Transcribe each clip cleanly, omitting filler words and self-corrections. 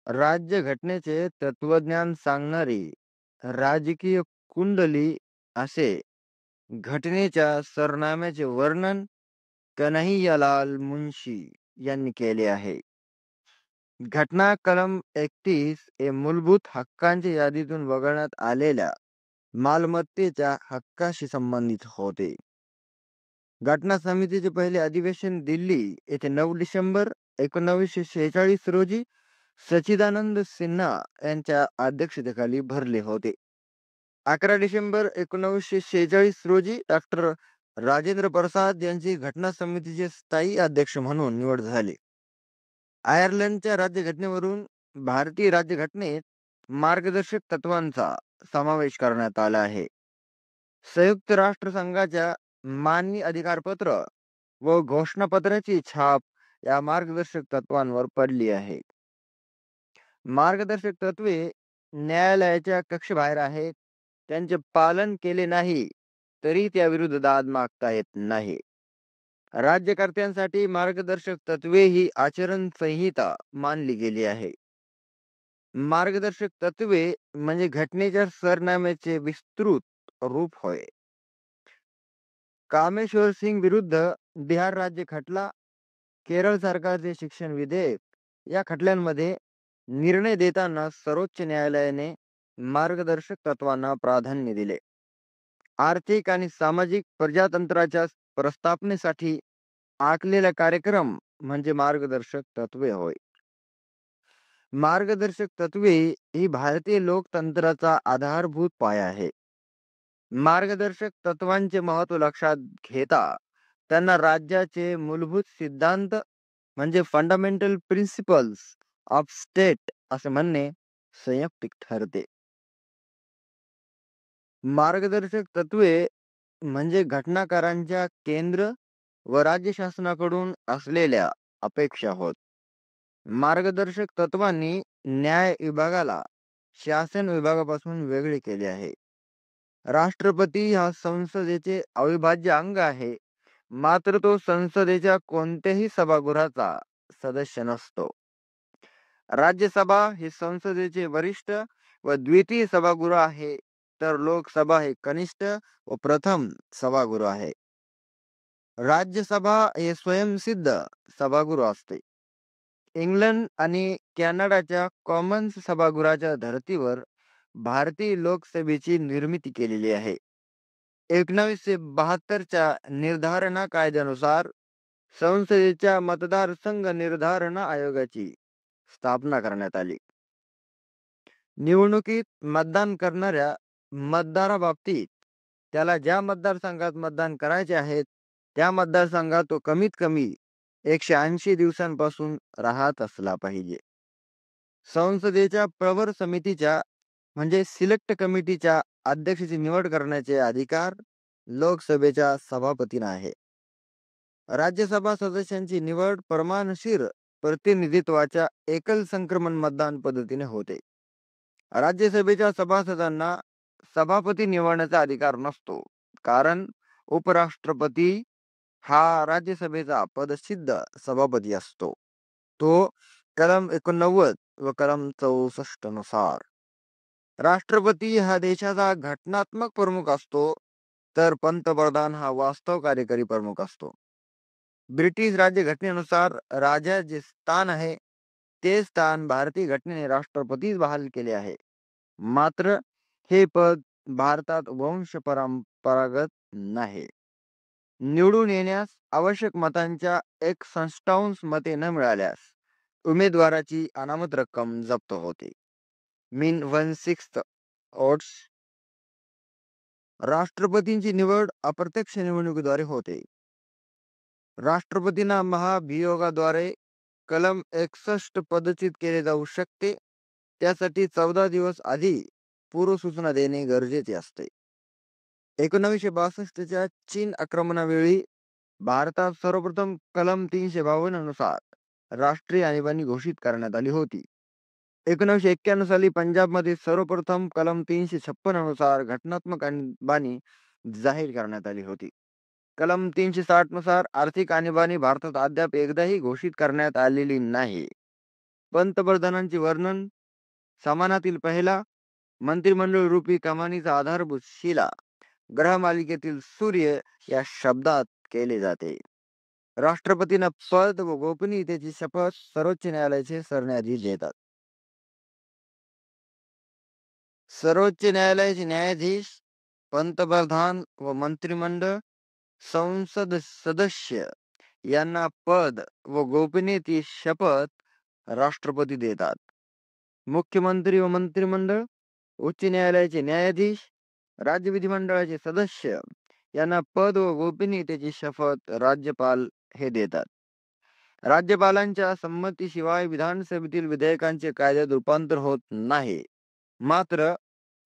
राज्यघटनेचे तत्वज्ञान सांगणारी राजकीय कुंडली असे घटनेच्या सरनाम्याचे वर्णन कन्हैयालाल मुंशी यांनी केले आहे. घटना कलम 31 हे मूलभूत हक्कांच्या यादीतून वगळण्यात आलेल्या मालमत्तेच्या हक्काशी संबंधित होते. घटना समितीचे पहिले अधिवेशन दिल्ली येथे 9 डिसेंबर 1946 रोजी सच्चिदानंद सिन्हा यांच्या अध्यक्षतेखाली भरले होते. 11 डिसेंबर 1946 रोजी डॉक्टर राजेंद्र प्रसाद यांची घटना समितीचे स्थायी अध्यक्ष म्हणून निवड झाली. आयर्लंडच्या राज्यघटनेवरून भारतीय राज्यघटनेत मार्गदर्शक तत्वांचा समावेश करण्यात आला आहे. संयुक्त राष्ट्र संघाच्या मानवी अधिकारपत्र व घोषणापत्राची छाप या मार्गदर्शक तत्वांवर पडली आहे. मार्गदर्शक तत्वे न्यायालयाच्या कक्षेबाहेर आहेत. त्यांचे पालन केले नाही तरी त्याविरुद्ध दाद मागता येत नाही. राज्यकर्त्यांसाठी मार्गदर्शक तत्वे ही आचरण संहिता मानली गेली आहे. मार्गदर्शक तत्वे म्हणजे घटनेच्या सरनाम्याचे विस्तृत रूप होय. कामेश्वर सिंग विरुद्ध बिहार राज्य खटला, केरळ सरकारचे शिक्षण विधेयक या खटल्यांमध्ये निर्णय देताना सर्वोच्च न्यायालयाने मार्गदर्शक तत्वांना प्राधान्य दिले. आर्थिक आणि सामाजिक प्रजातंत्राच्या प्रस्थापनेसाठी आखलेला कार्यक्रम म्हणजे मार्गदर्शक तत्वे होय. मार्गदर्शक तत्वे ही भारतीय लोकतंत्राचा आधारभूत पाया आहे. मार्गदर्शक तत्वांचे महत्त्व लक्षात घेता त्यांना राज्याचे मूलभूत सिद्धांत म्हणजे फंडामेंटल प्रिन्सिपल्स ऑफ स्टेट असे म्हणणे संयुक्तिक ठरते. मार्गदर्शक तत्वे म्हणजे घटनाकारांच्या केंद्र व राज्य शासनाकडून असलेल्या अपेक्षा होत. मार्गदर्शक तत्वांनी न्याय विभागाला शासन विभागापासून वेगळे केले आहे. राष्ट्रपती हा संसदेचे अविभाज्य अंग आहे, मात्र तो संसदेच्या कोणत्याही सभागृहाचा सदस्य नसतो. राज्यसभा हे संसदेचे वरिष्ठ व द्वितीय सभागृह आहे, तर लोकसभा हे कनिष्ठ व प्रथम सभागृह आहे. राज्यसभा हे स्वयंसिद्ध सभागृह असते. इंग्लंड आणि कॅनडाच्या कॉमन्स सभागृहाच्या धर्तीवर भारतीय लोकसभेची निर्मिती केलेली आहे. 1972च्या निर्धारणा कायद्यानुसार संसदेच्या मतदारसंघ निर्धारण आयोगाची स्थापना करण्यात आली. निवडणुकीत मतदान करणाऱ्या मतदाराबाबतीत त्याला ज्या मतदारसंघात मतदान करायचे आहेत त्या मतदारसंघात तो कमीत कमी 180 दिवसांपासून राहत असला पाहिजे. संसदेच्या प्रवर समितीच्या म्हणजे सिलेक्ट कमिटीच्या अध्यक्षाची निवड करण्याचे अधिकार लोकसभेच्या सभापतींना आहे. राज्यसभा सदस्यांची निवड प्रमाणशीर प्रतिनिधित्वाच्या एकल संक्रमण मतदान पद्धतीने होते. राज्यसभेच्या सभासदांना सभापती निवडण्याचा अधिकार नसतो, कारण उपराष्ट्रपती हा राज्यसभेचा पदसिद्ध सभापती असतो. तो कलम 89 व कलम 64 नुसार. राष्ट्रपती हा देशाचा घटनात्मक प्रमुख असतो, तर पंतप्रधान हा वास्तव कार्यकारी प्रमुख असतो. ब्रिटिश राज्यघटनेनुसार राजा जे स्थान आहे ते स्थान भारतीय घटनेने राष्ट्रपतीस बहाल केले आहे, मात्र हे पद भारतात वंश परंपरागत नाही. निवडून येण्यास आवश्यक मतांच्या 1/6 मते न मिळाल्यास उमेदवाराची अनामत रक्कम जप्त होते. मीन 1/6 ओट्स. राष्ट्रपतींची निवड अप्रत्यक्ष निवडणुकीद्वारे होते. राष्ट्रपतींना महाभियोगाद्वारे कलम 61 पदच्युत केले जाऊ शकते. त्यासाठी 14 दिवस आधी पूर्वसूचना देणे गरजेचे असते. 1962च्या चीन आक्रमणावेळी भारतात सर्वप्रथम कलम 352 नुसार राष्ट्रीय आणीबाणी घोषित करण्यात आली होती. 1991 साली पंजाबमध्ये सर्वप्रथम कलम 356 नुसार घटनात्मक आणीबाणी जाहीर करण्यात आली होती. कलम 360 नुसार आर्थिक आणीबाणी भारतात अद्याप एकदाही घोषित करण्यात आलेली नाही. पंतप्रधानांचे वर्णन, सामानातील पहिला, मंत्रिमंडळ रूपी कमानीचा आधारभूत शिला, ग्रहमालिकेतील सूर्य या शब्दात केले जाते. राष्ट्रपतींना पद व गोपनीयतेची शपथ सर्वोच्च न्यायालयाचे सरन्यायाधीश देतात. सर्वोच्च न्यायालयाचे न्यायाधीश, पंतप्रधान व मंत्रिमंडळ, संसद सदस्य यांना पद व गोपनीयतेची शपथ राष्ट्रपती देतात. मुख्यमंत्री व मंत्रिमंडळ, उच्च न्यायालयाचे न्यायाधीश, राज्य विधिमंडळाचे सदस्य यांना पद व गोपनीयतेची शपथ राज्यपाल हे देतात. राज्यपालांच्या संमतीशिवाय विधानसभेतील विधेयकांचे कायद्यात रूपांतर होत नाही. मात्र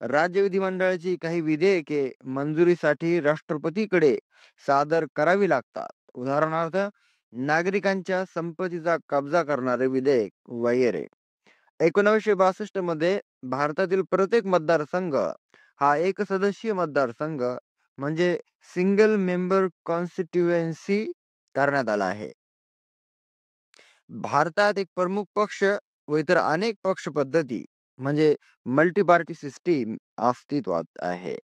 राज्य विधिमंडळाची काही विधेयके मंजुरीसाठी राष्ट्रपतीकडे सादर करावी लागतात. उदाहरणार्थ, नागरिकांच्या संपत्तीचा कब्जा करणारे विधेयक वगैरे. 1962 मध्ये भारतातील प्रत्येक मतदारसंघ हा एक सदस्यीय मतदारसंघ म्हणजे सिंगल मेंबर कॉन्स्टिट्युएन्सी करण्यात आला आहे. भारतात एक प्रमुख पक्ष व इतर अनेक पक्ष पद्धती म्हणजे मल्टी पार्टी सिस्टीम अस्तित्वात आहे.